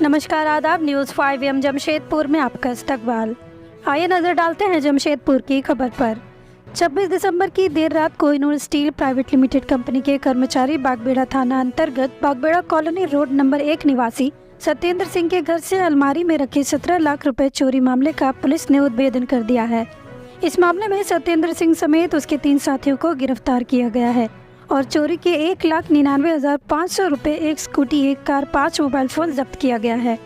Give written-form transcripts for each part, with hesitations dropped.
नमस्कार, आदाब। न्यूज़ 5 जमशेदपुर में आपका इस्तकबाल। आइए नज़र डालते हैं जमशेदपुर की खबर पर। 26 दिसंबर की देर रात Kohinoor steel private limited company के कर्मचारी बागबेड़ा थाना अंतर्गत बागबेड़ा कॉलोनी रोड नंबर 1 निवासी सत्येंद्र सिंह के घर से अलमारी में रखे 17 लाख रुपए चोरी मामले का पुलिस ने उद्भेदन कर दिया है। इस मामले में सत्येंद्र सिंह समेत उसके 3 साथियों को गिरफ्तार किया गया है और चोरी के 1,99,500 रुपये, एक स्कूटी, एक कार, 5 मोबाइल फोन जब्त किया गया है।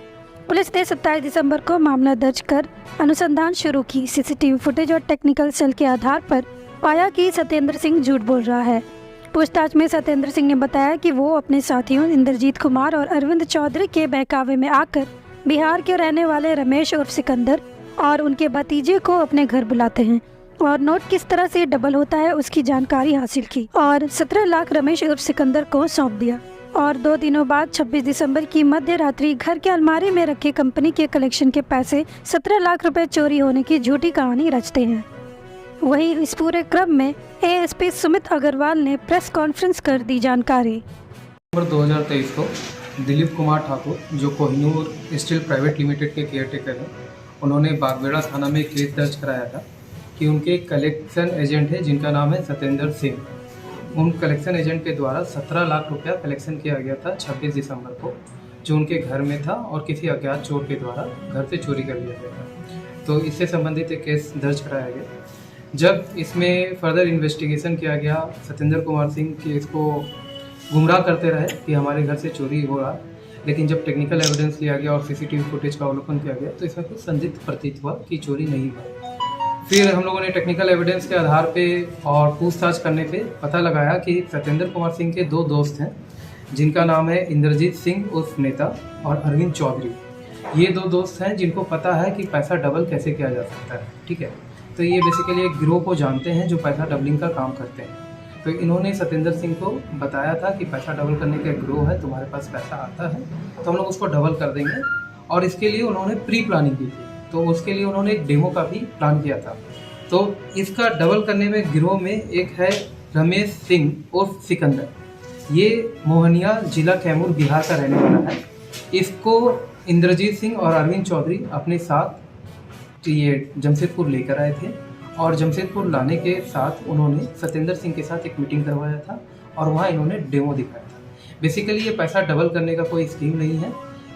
पुलिस ने 27 दिसंबर को मामला दर्ज कर अनुसंधान शुरू की। सीसीटीवी फुटेज और टेक्निकल सेल के आधार पर पाया कि सत्येंद्र सिंह झूठ बोल रहा है। पूछताछ में सत्येंद्र सिंह ने बताया कि वो अपने साथियों इंद्रजीत कुमार और अरविंद चौधरी के बहकावे में आकर बिहार के रहने वाले रमेश उर्फ सिकंदर और उनके भतीजे को अपने घर बुलाते हैं और नोट किस तरह से डबल होता है उसकी जानकारी हासिल की और 17 लाख रमेश उर्फ सिकंदर को सौंप दिया। और 2 दिनों बाद 26 दिसंबर की मध्य रात्रि घर के अलमारी में रखे कंपनी के कलेक्शन के पैसे 17 लाख रुपए चोरी होने की झूठी कहानी रचते हैं। वहीं इस पूरे क्रम में एएसपी सुमित अग्रवाल ने प्रेस कॉन्फ्रेंस कर दी जानकारी। नवंबर 2023 को दिलीप कुमार ठाकुर, जो कोहिनूर स्टील प्राइवेट लिमिटेड के केयरटेकर हैं, उन्होंने बागबेड़ा थाना में केस दर्ज कराया था कि उनके कलेक्शन एजेंट है जिनका नाम है सत्येंद्र सिंह। उन कलेक्शन एजेंट के द्वारा 17 लाख रुपया कलेक्शन किया गया था 26 दिसंबर को, जो उनके घर में था और किसी अज्ञात चोर के द्वारा घर से चोरी कर लिया गया था। तो इससे संबंधित एक केस दर्ज कराया गया। जब इसमें फर्दर इन्वेस्टिगेशन किया गया, सत्येंद्र कुमार सिंह के इसको गुमराह करते रहे कि हमारे घर से चोरी हो रहा, लेकिन जब टेक्निकल एविडेंस लिया गया और सीसीटीवी फुटेज का अवलोकन किया गया तो इसमें कुछ संदिग्ध प्रतीत हुआ कि चोरी नहीं हुआ। फिर हम लोगों ने टेक्निकल एविडेंस के आधार पे और पूछताछ करने पे पता लगाया कि सत्येंद्र कुमार सिंह के 2 दोस्त हैं जिनका नाम है इंद्रजीत सिंह उर्फ नेता और अरविंद चौधरी। ये 2 दोस्त हैं जिनको पता है कि पैसा डबल कैसे किया जा सकता है। ठीक है, तो ये बेसिकली एक गिरोह को जानते हैं जो पैसा डबलिंग का काम करते हैं। तो इन्होंने सत्येंद्र सिंह को बताया था कि पैसा डबल करने का गिरोह है, तुम्हारे पास पैसा आता है तो हम लोग उसको डबल कर देंगे। और इसके लिए उन्होंने प्री प्लानिंग की थी, तो उसके लिए उन्होंने एक डेमो का भी प्लान किया था। तो इसका डबल करने में गिरोह में एक है रमेश सिंह उर्फ सिकंदर। ये मोहनिया जिला कैमूर बिहार का रहने वाला है। इसको इंद्रजीत सिंह और अरविंद चौधरी अपने साथ ये जमशेदपुर लेकर आए थे और जमशेदपुर लाने के साथ उन्होंने सत्येंद्र सिंह के साथ एक मीटिंग करवाया था और वहाँ इन्होंने डेमो दिखाया था। बेसिकली ये पैसा डबल करने का कोई स्कीम नहीं है,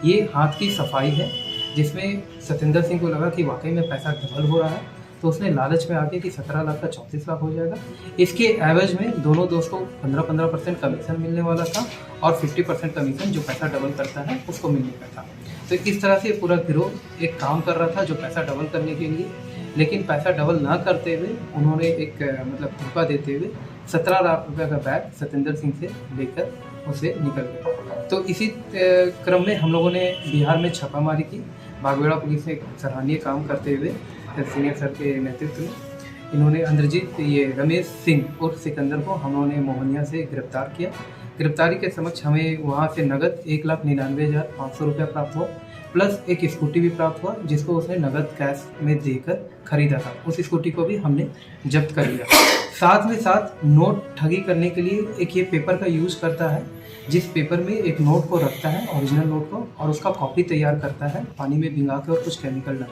ये हाथ की सफाई है, जिसमें सत्येंद्र सिंह को लगा कि वाकई में पैसा डबल हो रहा है तो उसने लालच में आके कि 17 लाख का 34 लाख हो जाएगा। इसके एवज में दोनों दोस्त को 15% कमीशन मिलने वाला था और 50% कमीशन जो पैसा डबल करता है उसको मिलने का था। तो इस तरह से पूरा गिरोह एक काम कर रहा था जो पैसा डबल करने के लिए, लेकिन पैसा डबल ना करते हुए उन्होंने एक धोखा देते हुए 17 लाख रुपये का बैग सत्येंद्र सिंह से लेकर उसे निकल गए। तो इसी क्रम में हम लोगों ने बिहार में छापामारी की। बागबेड़ा पुलिस ने एक सराहनीय काम करते हुए सीनियर सर के नेतृत्व में इन्होंने इंद्रजीत रमेश सिंह उर्फ सिकंदर को हम लोगों ने मोहनिया से गिरफ्तार किया। गिरफ्तारी के समक्ष हमें वहाँ से नगद 1,99,500 रुपया प्राप्त हुआ, प्लस एक स्कूटी भी प्राप्त हुआ जिसको उसने नगद कैश में देकर खरीदा था। उस स्कूटी को भी हमने जब्त कर लिया। साथ में साथ नोट ठगी करने के लिए एक ये पेपर का यूज़ करता है, जिस पेपर में एक नोट को रखता है, ओरिजिनल नोट को, और उसका कॉपी तैयार करता है पानी में भिंगा के और कुछ केमिकल डाल।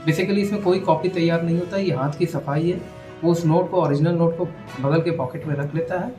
बेसिकली इसमें कोई कॉपी तैयार नहीं होता, ये हाथ की सफाई है। वो उस नोट को, ओरिजिनल नोट को बगल के पॉकेट में रख लेता है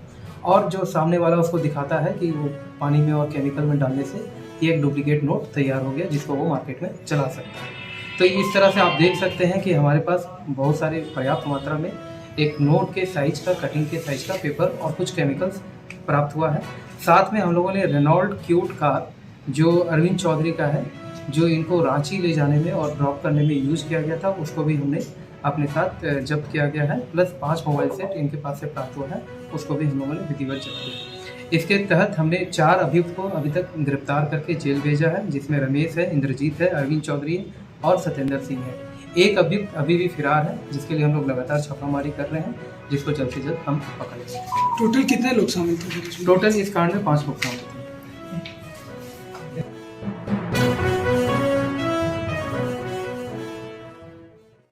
और जो सामने वाला उसको दिखाता है कि वो पानी में और केमिकल में डालने से ये एक डुप्लीकेट नोट तैयार हो गया जिसको वो मार्केट में चला सकता है। तो इस तरह से आप देख सकते हैं कि हमारे पास बहुत सारे पर्याप्त मात्रा में एक नोट के साइज का, कटिंग के साइज का पेपर और कुछ केमिकल्स प्राप्त हुआ है। साथ में हम लोगों ने रेनॉल्ड क्यूट कार, जो अरविंद चौधरी का है, जो इनको रांची ले जाने में और ड्रॉप करने में यूज किया गया था, उसको भी हमने अपने साथ जब्त किया गया है। प्लस 5 मोबाइल सेट इनके पास से प्राप्त हुआ है, उसको भी हम लोगों ने विधिवत जब्त किया। इसके तहत हमने 4 अभियुक्त को अभी तक गिरफ्तार करके जेल भेजा है, जिसमें रमेश है, इंद्रजीत है, अरविंद चौधरी है और सत्येंद्र सिंह है। एक अभियुक्त अभी भी फिरार है, जिसके लिए हम लोग लगातार छापामारी कर रहे हैं, जिसको जल्द से जल्द हम पकड़ेंगे। टोटल कितने लोग शामिल थे? टोटल इस कांड में 5 लोग शामिल थे।